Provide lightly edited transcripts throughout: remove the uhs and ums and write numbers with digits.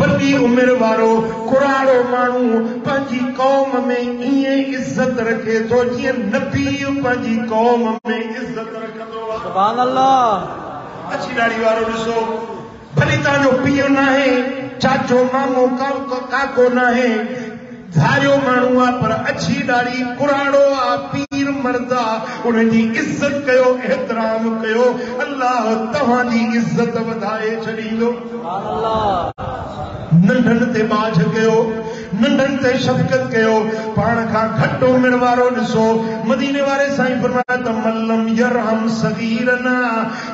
वॾी उमिरि वारो कुराड़ो माण्हू पंहिंजी क़ौम में ईअं इज़त रखे थो जीअं नबी पंहिंजी क़ौम में इज़त रखंदो आहे। सुभान अल्लाह। अछी ॾाढ़ी वारो ॾिसो, भली तव्हांजो पीउ न आहे, चाचो मामो काको न आहे, धारियो माण्हू आहे, पर अछी ॾाढ़ी कुराड़ो आहे, पीर मर्द आहे, उनजी इज़त कयो, एतिराम कयो, अल्लाह तव्हांजी इज़त वधाए छॾींदो। नंढनि ते बाझ कयो, नंढनि ते शफ़क़त कयो। पाण खां घटि उमिरि वारो ॾिसो, मदीने वारे साईं फरमाया त मल्लम यरहम सगीरना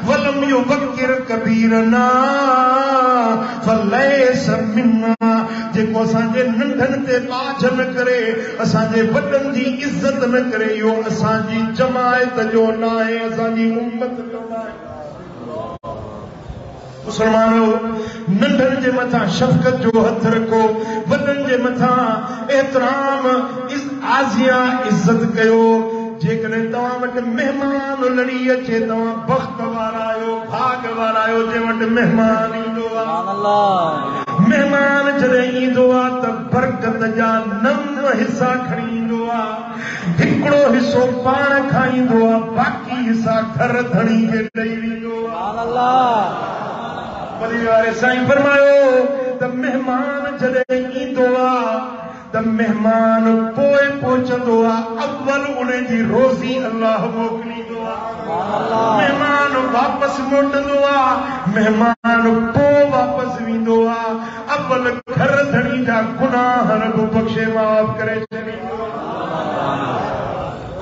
वलम युबकिर कबीरना फलैस मिन्ना। जेको असांजे नंढनि ते बाझ न करे, असांजे वॾनि जी इज़त न करे, इहो असांजी जमायत जो न आहे, असांजी उम्मत जो न आहे। मुसलमानो, नंढनि जे मथां शफ़क़त जो हथ रखो, वॾनि जे मथां एतिराम आज़िया इज़त कयो। जेकॾहिं तव्हां वटि महिमान लड़ी अचे, तव्हां बख़्त वारा आहियो, भाग वारा आहियो जंहिं वटि महिमान ईंदो आहे। महिमान जॾहिं ईंदो आहे त बरकत जा 9 हिसा खणी ईंदो आहे। हिकिड़ो हिसो पाण खाईंदो आहे, बाक़ी हिसा घर धणी खे ॾेई वेंदो आहे। वरी वारे साईं फरमायो त महिमान जॾहिं ईंदो आहे त महिमान पोइ पहुचंदो आहे, अव्वल उन जी रोज़ी अल्लाह मोकिलींदो आहे। महिमान वापसि मोटंदो आहे, महिमान पोइ वापसि वेंदो आहे। अव्वल घर धणी जा गुनाह रब बख़्शे माफ़ करे छॾींदो आहे।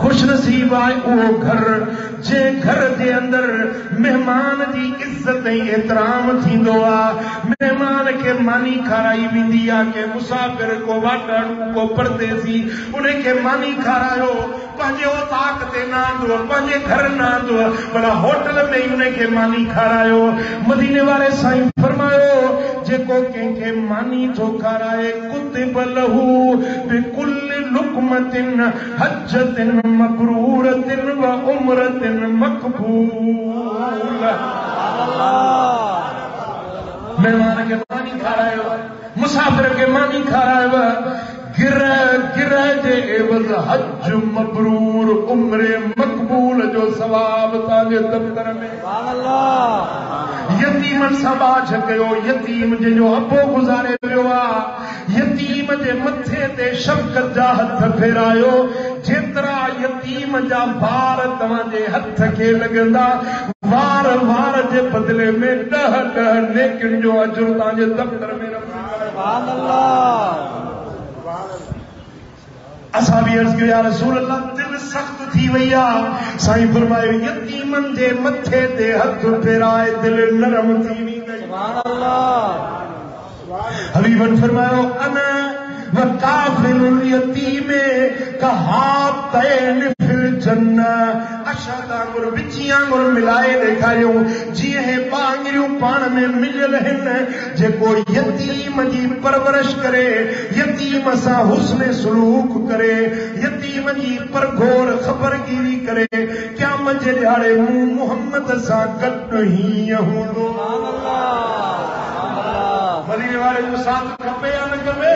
खुश नसीब आहे उहो घर जंहिं घर जे अंदरि महिमान जी इज़त ऐं एतिराम थींदो आहे। महिमान खे मानी खाराई वेंदी आहे, के मुसाफ़िर को वाटड़ू को परदेसी, उनखे मानी खारायो, पंहिंजे ओताक ते न आंदो, पंहिंजे घर न आंदो, भला होटल में ई उनखे मानी खारायो। मदीने वारे साईं फरमायो, जेको कंहिंखे मानी थो खाराए, कुतिब लहू बिकुल्लि लुक़मतिन हज्जतिन मबरूरतिन व उम्रतिन मक़बूल। महिमान खे मानी खारायो, मुसाफ़िर खे मानी खारायो, गिरह जे एवज़ हज मबरूर, उम्रे मक़बूल जो सवाब तव्हांजे दफ़्तर में। यतीमनि सां बाझ कयो, यतीम जंहिंजो अबो गुज़ारे वियो आहे, यतीम जे मथे ते शफ़क़त जा हथ फेरायो। जेतिरा यतीम जा भार तव्हांजे हथ खे लॻंदा, वार वार जे बदिले में 10 नेकियुनि जो अजर तव्हांजे दफ़्तर में असां बि अर्ज़ कयो, या रसूल अल्लाह, दिलि सख़्त थी वई आहे। साईं फरमायो, यतीमनि जे मथे ते हथ फेराए दिलि नरम थी वेंदी। हबीबन फरमायो, अना व काफ़िलुल यतीम कहातैन फिल जन्नह। अशद आंगुर विची आंगुर मिलाए ॾेखारियूं, जीअं हे ॿांगरियूं पाण में मिलियल आहिनि। जेको यतीम जी परवरिश करे, यतीम सां हुस्न सलूक करे, यतीम जी परघोर ख़बरगिरी करे, क़यामत जे ॾियारे मूं मुहम्मद सां गॾु हीअं हूंदो। मदीने वारे जो साथ खपे या न खपे?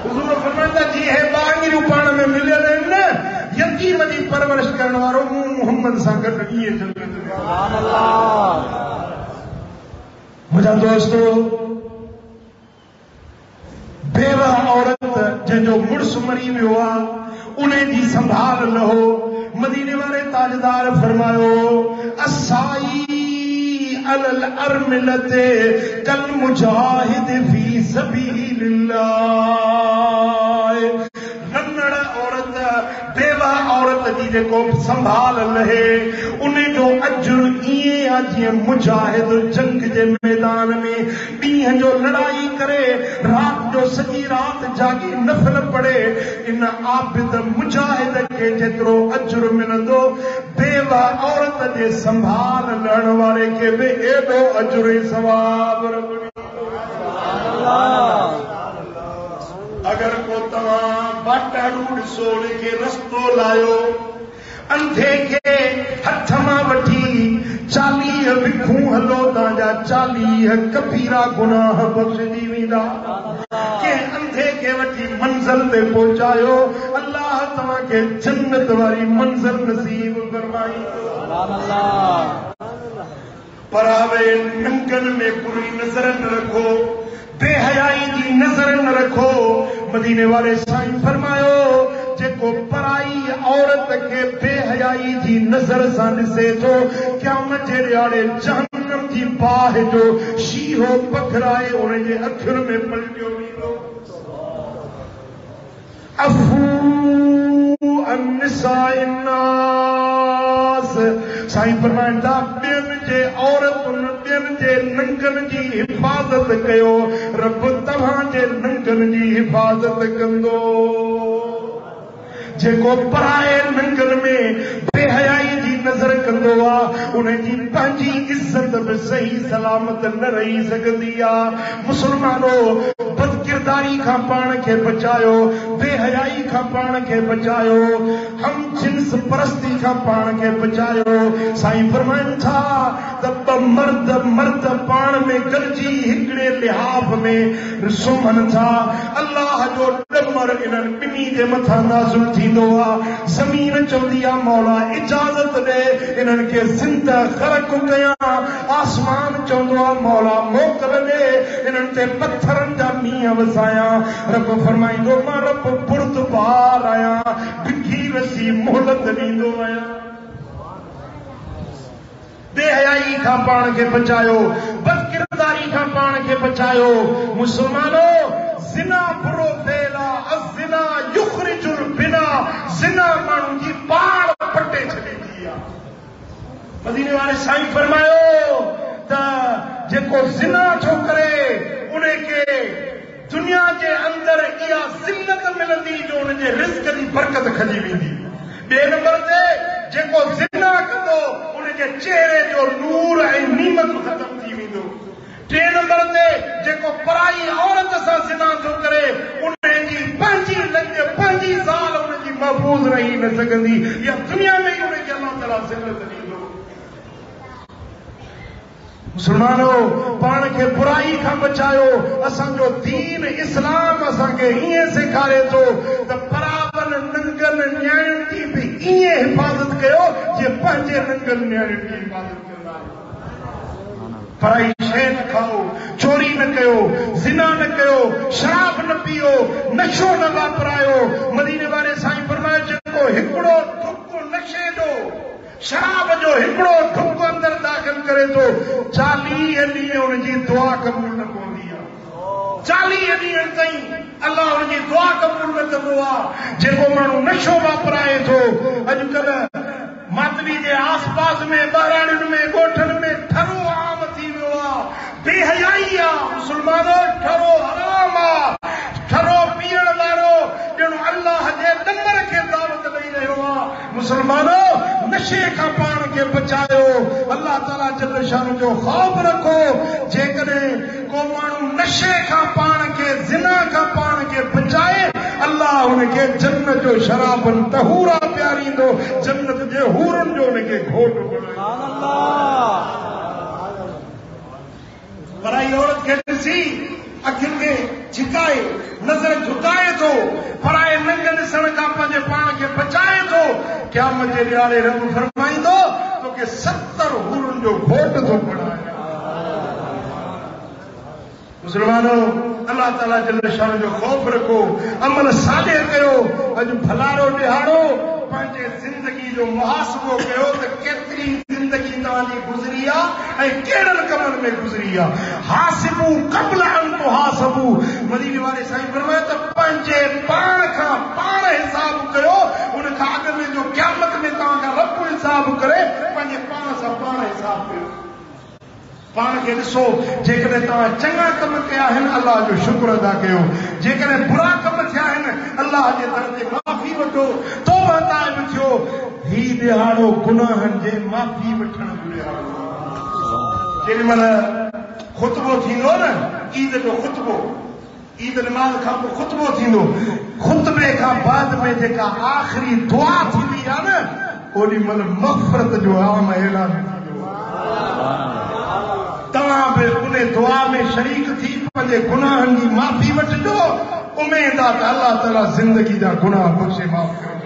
हुज़ूर फरमाईंदा, जीअं हे ॿांगरियूं पाण में मिलियल आहिनि, यतीम जी परवरिश करण वारो मूं मुहम्मद सां गॾु ईअं जन्नत। मुंहिंजा दोस्तो, बेवा औरत जंहिंजो मुड़ुसु मरी वियो आहे, उन जी संभाल लहो। मदीने वारे ताजदार फरमायो, असाई अलल अरमिलते कल मुजाहिद फी सबीलिल्लाह। रनड़ औरत, बेवा औरत जी जेको संभाल लहे, उन जो अजर ईअं आहे जीअं मुजाहिद जंग जे मैदान में ॾींहं जो लड़ाई करे, रात जो सॼी रात जागी नफ़ल पढ़े, इन आबिद मुजाहिद खे जेतिरो अजर मिलंदो, बेवा औरत जे संभाल लहण वारे खे बि एॾो अजर ऐं सवाब। अगर को तव्हां बाटाड़ू ॾिसो, उनखे रस्तो लायो, अंधे खे हथ मां वठी 40 विखूं हलो ताजा 40 कबीरा गुनाह बख्शजी वेंदा के अंधे के वठी मंजिल ते पहुंचायो अल्लाह तव्हां के जन्नत वारी मंजिल नसीब फरमाई सुभान अल्लाह पर आवे नंगन में बुरी नजर न रखो बेहयाई की नजर न रखो मदीने वाले साईं फरमायो जेको पराई औरत के बेहयाई की नजर सां ॾिसे थो क़यामत जे ॾियारे जहन्नम जी बाह जो शीहो पखराए उन जे अखियुनि में पलटियो वेंदो अफू अन्निसाए नास साईं फरमाईंदा ॿियनि जे औरतुनि ॿियनि जे नंगनि जी हिफ़ाज़त कयो रब तव्हांजे नंगनि जी हिफ़ाज़त कंदो जेको पराए नंगन में बेहयाई जी नजर कंदो आहे उन जी पंहिंजी इज्जत बि सही सलामत न रही सघंदी आहे मुसलमानो बदकिरदारी खां पाण खे बचायो बेहयाई खां पाण खे बचायो हम जिन्स परस्ती खां पाण खे बचायो साईं फरमाइनि था त मर्द पाण में गॾिजी हिकिड़े लिहाफ़ में सुम्हनि था अल्लाह जो ॾमर इन्हनि ॿिन्ही जे मथां नाज़िल थींदो आहे ज़मीन चवंदी आहे मौला इजाज़त ॾे इन्हनि खे ज़िंदा ख़लक़ कयां आसमान चवंदो आहे मौला मोकल ॾे इन्हनि ते पत्थरनि जा मींहं वसायां रब फरमाईंदो मां रब बुर्दबार आहियां ॾिघी रसी मोहलत ॾींदो आहियां बेहयाई खां पाण खे बचायो बदकिरदारी खां पाण खे बचायो मुसलमानो ज़िना बुरो फेल आहे अज़िना युखरिजुल बिना ज़िना माण्हू जी पाण पटे छॾींदी आहे मदीने वारे साईं फरमायो त जेको ज़िना छो करे उन खे दुनिया जे अंदर इहा ज़िल्लत मिलंदी जो उन जे रिज़्क़ जी बरकत खजी वेंदी ॿिए नंबर ते जेको ज़िना कंदो उन जे चेहरे जो नूर ऐं नीमत ख़तम थी वेंदो टे नंबर ते जेको पराई औरत सां ज़िना थो करे उन जी पंहिंजी ज़ाल उन जी महफूज़ रही न सघंदी या दुनिया में ई उन खे अल्लाह ताला ज़िल्लत ॾींदो मुसलमानो पाण खे बुराई खां बचायो असांजो दीन इस्लाम असांखे हीअं सेखारे थो त बराबरि नंगनि न्याणियुनि जी बि ईअं हिफ़ाज़त कयो जीअं पंहिंजे नंगनि न्याणियुनि जी हिफ़ाज़त कंदा पराई शइ न खाओ चोरी न कयो ज़िना न कयो शराब न पियो नशो न वापरायो मदीने वारे साईं फरमायो जेको हिकिड़ो धुक नशे जो शराब जो हिकिड़ो धुक अंदर दाख़िल करे थो 40 ॾींहं उनजी दुआ क़बूल न पवंदी आहे 40 ॾींहं ताईं अल्लाह उनजी दुआ क़बूल न कंदो आहे जेको माण्हू नशो वापराए थो अॼुकल्ह मातली जे आस पास में ॿाराणियुनि में ॻोठनि में ठरो आम थी वियो आहे बेहयाई आहे मुसलमानो ठरो हराम आहे ठरो पीअण वारो ॼण अल्लाह जे नंबर खे दावत ॾेई रहियो आहे मुसलमानो नशे खां पाण खे बचायो अल्लाह ताला जल शान जो ख़ौफ रखो जेकॾहिं को माण्हू नशे खां पाण खे ज़िना खां पाण खे बचाए अल्लाह उनखे जन्नत जो शराबन तहूरा प्यारींदो जन्नत जे हूरनि जो उनखे घोट बनाईंदो पराई औरत खे ॾिसी अखियुनि खे झिकाए नज़र झुकाए थो पराए नंग ॾिसण खां पंहिंजे पाण खे बचाए थो क़यामत जे ॾियारे रब फरमाईंदो तोखे 70 हूरनि जो घोट थो बणाए मुसलमानो अल्लाह ताला जल शान जो ख़ौफ रखो अमल सालिह कयो अॼु भलारो ॾिहाड़ो पंहिंजे ज़िंदगी जो मुहासिबो कयो त केतिरी ज़िंदगी तव्हांजी गुज़री आहे ऐं कहिड़नि कमनि में गुज़री आहे हासिबू क़ब्ल अन तुहासबू मदीने वारे साईं फरमायो त पंहिंजे पाण खां पाण हिसाब कयो उन खां अॻु में जो क़यामत में तव्हांखां रब हिसाब करे पंहिंजे पाण सां पाण हिसाब कयो पाण खे ॾिसो जेकॾहिं तव्हां चङा कम कया आहिनि अल्लाह जो शुक्र अदा कयो जेकॾहिं बुरा कम थिया आहिनि अल्लाह जे दर ते माफ़ी वठो तौबा ताइब थियो ही ॾिहाड़ो गुनाहनि जे माफ़ी वठण जो ॾिहाड़ो जेॾीमहिल ख़ुतबो थींदो न ईद जो ख़ुतबो ईद नमाज़ खां पोइ ख़ुतबो थींदो ख़ुतबे खां बाद में जेका आख़िरी दुआ थींदी आहे न ओॾी महिल मग़फ़िरत जो आम ऐलान थींदो में दुआ में शरीक थी पंहिंजे गुनाहनि जी माफ़ी वठिजो। उम्मीद आहे त अल्लाह ताला ज़िंदगी जा गुनाह बख़्शे माफ़ करे।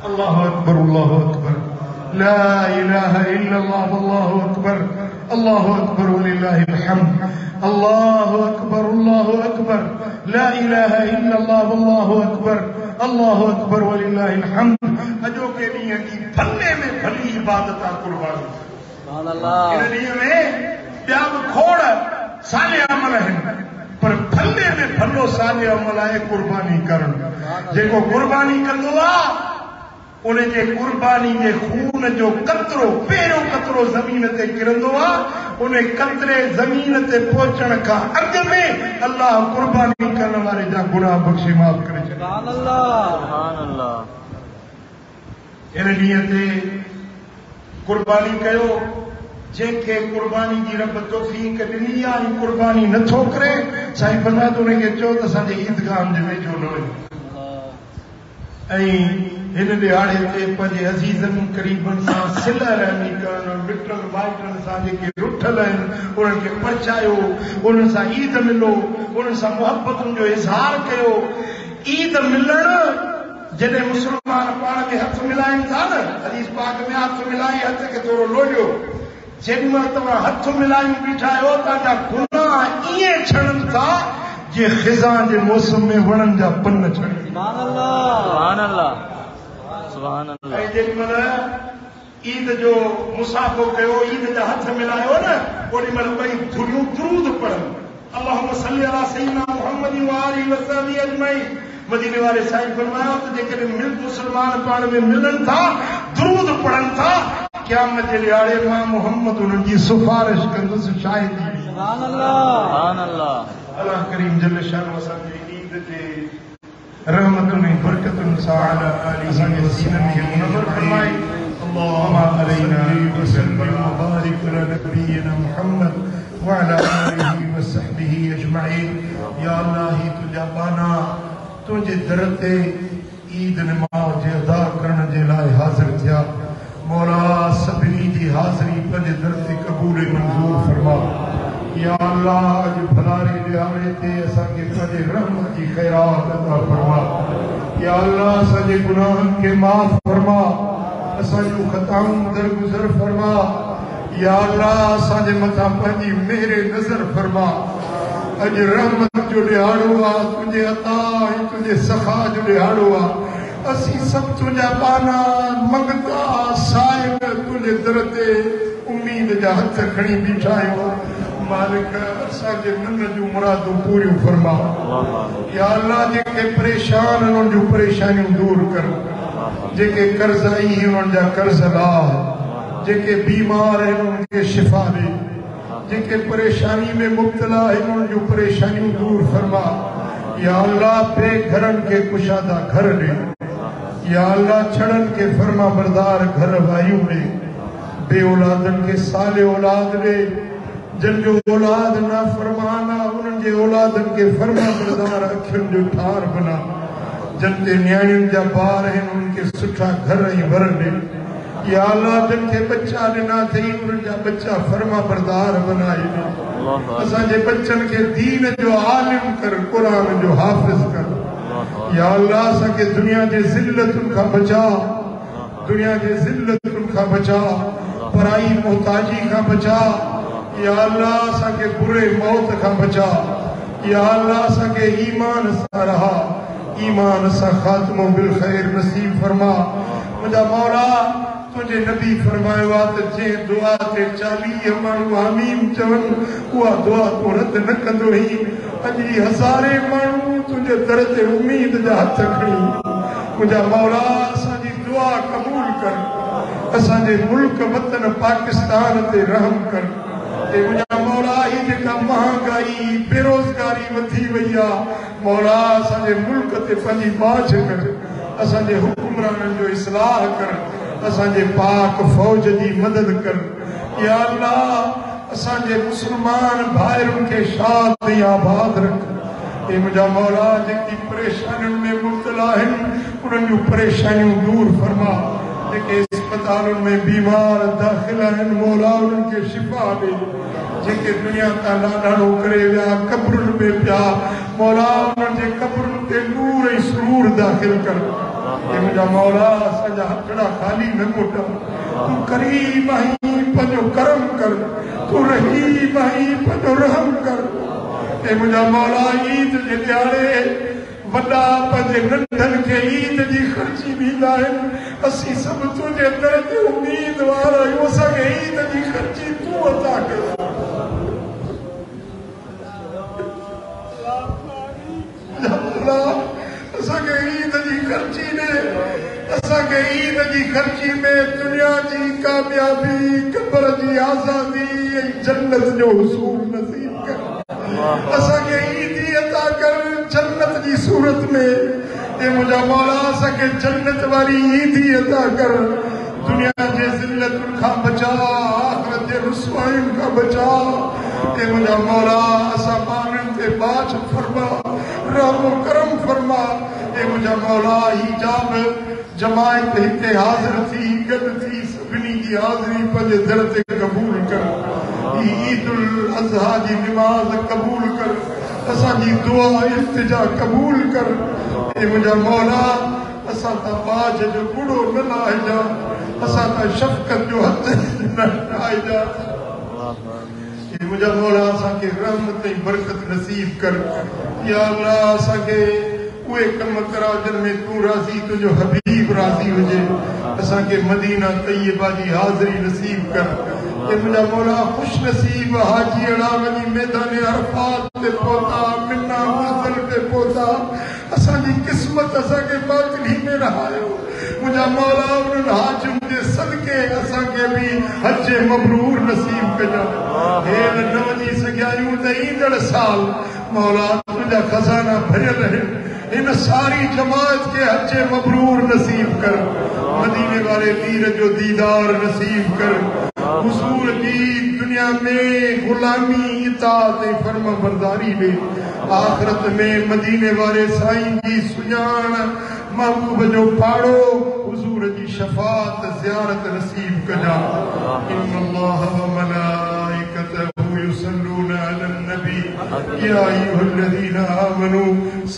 अल्लाहु अकबर, अल्लाहु अकबर, ला इलाहा इल्लल्लाह, अल्लाहु अकबर, अल्लाहु अकबर वलिल्लाहिल हम्द, अल्लाहु अकबर, अल्लाहु अकबर, ला इलाहा इल्लल्लाह, अल्लाहु अकबर, अल्लाहु अकबर वलिल्लाहिल हम्द। अॼोके ॾींहं जी भले में भली इबादत आहे कुर्बानी। सुभान अल्लाह। इन ॾींहं में ॿिया बि खोड़ साले अमल आहिनि, पर भले में भलो साले अमल आहे कुर्बानी करणु। जेको कुर्बानी कंदो आहे उनजे कुर्बानी जे खून जो कतरो, पहिरियों कतरो ज़मीन ते किरंदो आहे। उन कतरे ज़मीन ते पहुचण खां अॻु में अल्लाह कुर्बानी करण वारे जा गुनाह बख़्शे माफ़ करे छॾे। सुभान अल्लाह, सुभान अल्लाह। इन ॾींहं ते कुर्बानी कयो। जंहिंखे कुर्बानी जी रब तौफ़ीक़ ॾिनी आहे ऐं कुर्बानी नथो करे, साईं फरमाए थो उनखे चओ त असांजे ईदगाह जे वेझो न वञे। ऐं हिन ॾिहाड़े ते पंहिंजे अज़ीज़नि क़रीबनि सां सिल रहमी करणु, मिटनि माइटनि सां जेके रुठल आहिनि उन्हनि खे पहुचायो, उन्हनि सां ईद मिलो, उन्हनि सां मुहबतुनि जो इज़हार कयो। ईद मिलणु जॾहिं मुस्लमान पाण में हथ मिलाइनि था न, हदीस पाक में हथ मिलाई हथ खे थोरो लोलियो। जेॾी महिल तव्हां हथ मिलायूं बीठा आहियो तव्हांजा गुनाह ईअं छणनि था जे ख़िज़ा जे मौसम में वणनि जा पन छणनि। सुभान अल्लाह, सुभान अल्लाह, सुभान अल्लाह। ऐं जेॾी महिल ईद जो मुसाफ़ो कयो, ईद जा हथ मिलायो न, ओॾी महिल ॿई धुरियूं दुरूद पढ़नि, अल्लाहुम्मा सल्ली अला सय्यिदना मुहम्मद व आलिहि व सहबिहि अजमईन। मदीने वाले साईं फरमायो त जेकॾहिं मुस्लमान पाण में मिलनि था, दुरूद पढ़नि था, क़यामत जे ॾिहाड़े मां मोहम्मद उन्हनि जी सिफारिश कंदुसि शाहिदी। सुभान अल्लाह, सुभान अल्लाह। अल्लाह करीम जल शान असांजे ईद जे रहमतुनि ऐं बरकतुनि सां अला आलिहि व सल्लम खे मुनव्वर फरमाए। अल्लाहुम्मा अलैना व सल्लिम व बारिक अला नबियना मुहम्मद व अला आलिहि व सहबिहि अजमईन। या अल्लाह, ही तुंहिंजा बाना तुंहिंजे दर ते ईद नमाज़ जे अदा करण जे लाइ हाज़िर थिया। मौला, सभिनी जी हाज़िरी पंहिंजे दर ते क़बूल मंज़ूर फरमा। या अल्लाह, अॼु भलारे ॾिहाड़े ते असांखे पंहिंजे रहमत जी ख़ैरात अता फरमा। या अल्लाह, असांजे गुनाहनि खे माफ़ फरमा, असांजूं ख़ताऊं दरगुज़र फरमा। या अल्लाह, असांजे मथां पंहिंजी मेहर नज़र फरमा। अॼु रहमत जो ॾिहाड़ो आहे, तुंहिंजे अता ऐं तुंहिंजे सखा जो ॾिहाड़ो आहे। असीं सभु तुंहिंजा बाना मंगता साहिब तुंहिंजे दर ते उम्मीद जा हथ खणी बीठा आहियूं। मालिक, असांजे मन जूं मुरादूं पूरियूं फरमा। या अल्लाह, जेके परेशान आहिनि उन्हनि जूं परेशानियूं दूर कर। जेके कर्ज़ई उन्हनि जा कर्ज़ लाह। जेके बीमार आहिनि उन्हनि खे शिफ़ा ॾे। जेके परेशानी में मुब्तला आहिनि उन्हनि जूं परेशानियूं दूर फरमा। या अल्लाह, बेघरनि खे कुशादा घर ॾे। या अल्लाह, छड़नि खे फरमा बरदार घर वारियूं ॾे। बे औलादनि खे साले औलाद ॾे। जिन जो औलाद ना फरमान आहे उन्हनि जे औलादनि खे फरमा बरदार अखियुनि जो ठार बना। जिन ते न्याणियुनि जा ॿार आहिनि उन्हनि खे सुठा घर ऐं वर ॾे। या अल्लाह, जिन खे बच्चा ॾिना अथई उन्हनि जा बच्चा फरमा बरदार बनाए ॾे। असांजे बच्चनि खे दीन जो आलिम कर, क़ुरान जो हाफ़िज़ कर। या अल्लाह, असांखे दुनिया जे ज़िल्लतुनि खां बचा, दुनिया जे ज़िल्लतुनि खां बचा, पराई मोहताजी खां बचा। या अल्लाह, असांखे बुरे मौत खां बचा। या अल्लाह, असांखे ईमान सां रहा, ईमान सां ख़ात्मो बिल ख़ैर नसीब फरमा। मुंहिंजा मौला, तुंहिंजे नबी फरमायो आहे त जंहिं दुआ ते 40 माण्हू आमीन चवनि उहा दुआ तूं रद्द न कंदो हुई। अॼु हज़ारे माण्हू तुंहिंजे दर ते उम्मीद जा हथ खणी। मुंहिंजा मौला, असांजी दुआ क़बूल कर। असांजे मुल्क वतन पाकिस्तान ते रहम कर। मुंहिंजा मौला, ही जेका महांगाई बेरोज़गारी वधी वई आहे, मौला असांजे मुल्क ते पंहिंजी बाछ कर। असांजे हुकुमराननि जो इस्लाह कर। असांजे पाक फ़ौज जी मदद कर। या अल्लाह, असांजे मुस्लमान भाइरुनि खे शाद ऐं आबाद रख। मुंहिंजा मौला, जेकी परेशानियुनि में मुब्तला आहिनि उन्हनि जूं परेशानियूं दूर फरमा। जेके अस्पतालों में बीमार दाखिल हैं मौला उनके शिफा दे जेके दुनिया का लाडाणो करे विया कब्रुन में पिया मौला उनके कब्रुन ते नूर ऐं सुरूर दाखिल कर ए मुंहिंजा मौला असांजा हथड़ा खाली न मोटा तू करीम आहीं पंहिंजो करम कर तू रहीम आहीं पंहिंजो रहम कर ए मुंहिंजा मौला ईद जे ॾियारे वॾा पंहिंजे नंढनि खे ईद जी ख़र्ची ॾींदा आहिनि असीं सभु तुंहिंजे दर ते उम्मीदवार आहियूं असांखे ईद जी ख़र्ची तूं अता कर असांखे ईद जी ख़र्ची ॾे असांखे ईद जी ख़र्ची में दुनिया जी कामयाबी क़ब्र जी आज़ादी ऐं जन्नत जो हुसूल नसीब कर असांखे ईदी अता कर जन्नत जी सूरत में ए मुंहिंजा मौला असांखे जन्नत वारी ईदी अता कर दुनिया जे ज़िल्लतुनि खां बचा आख़िरत जे रुसवाइयुनि खां बचा ए मुंहिंजा मौला असां ॿारनि ते बाच फरमा रहम करम फरमा ए मुंहिंजा मौला हिजाब जमायत हिते हाज़िर थी गॾु थी सभिनी जी हाज़िरी पंहिंजे दर ते क़बूल कर ईदुल अज़हा जी नमाज़ क़बूल कर असांजी दुआ इल्तिजा क़बूल कर ए मुंहिंजा मौला असां त बाज जो बुढ़ो न लाहिजा असां त शफ़क़त जो हथ न ठाहिजा ए मुंहिंजा मौला असांखे रहमत ऐं बरकत नसीब कर या अल्लाह असांखे उहे कम करा जिन में तूं राज़ी तुंहिंजो हबीब राज़ी हुजे असांखे मदीना तैयबा जी हाज़िरी नसीब कर ए मुंहिंजा मौला ख़ुश नसीब हाजी अड़ा वञी मैदान अरफात ते पहुता मिना मुज़दल ते पहुता असांजी क़िस्मत असांखे बातिली में रहायो मुंहिंजा मौला उन्हनि हाजियुनि जे सदके असांखे बि हज मबरूर नसीब कजा हेल न वञी सघिया आहियूं त ईंदड़ साल मौला तुंहिंजा खज़ाना भरियल आहिनि इन सारी जमात के हज मबरूर नसीब कर मदीने वाले पीर जो दीदार नसीब कर हुजूर की दुनिया में गुलामी इताअत फर्मा बरदारी ले आखिरत में मदीने वाले साईं की सुजान महबूब जो पाड़ो हुजूर की शफात ज़ियारत नसीब कजा इन्नल्लाह व मलाइकतहु युसल्लून अलन नबी या अय्युहल्लज़ीना आमनू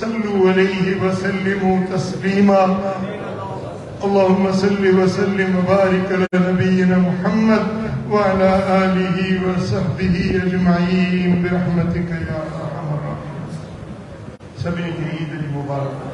सल्लू अलैहि व सल्लिमू तस्लीमा اللهم صل وسلم وبارك على نبينا محمد وعلى آله وصحبه أجمعين برحمتك يا أرحم الراحمين. سبيل عيد المبارك.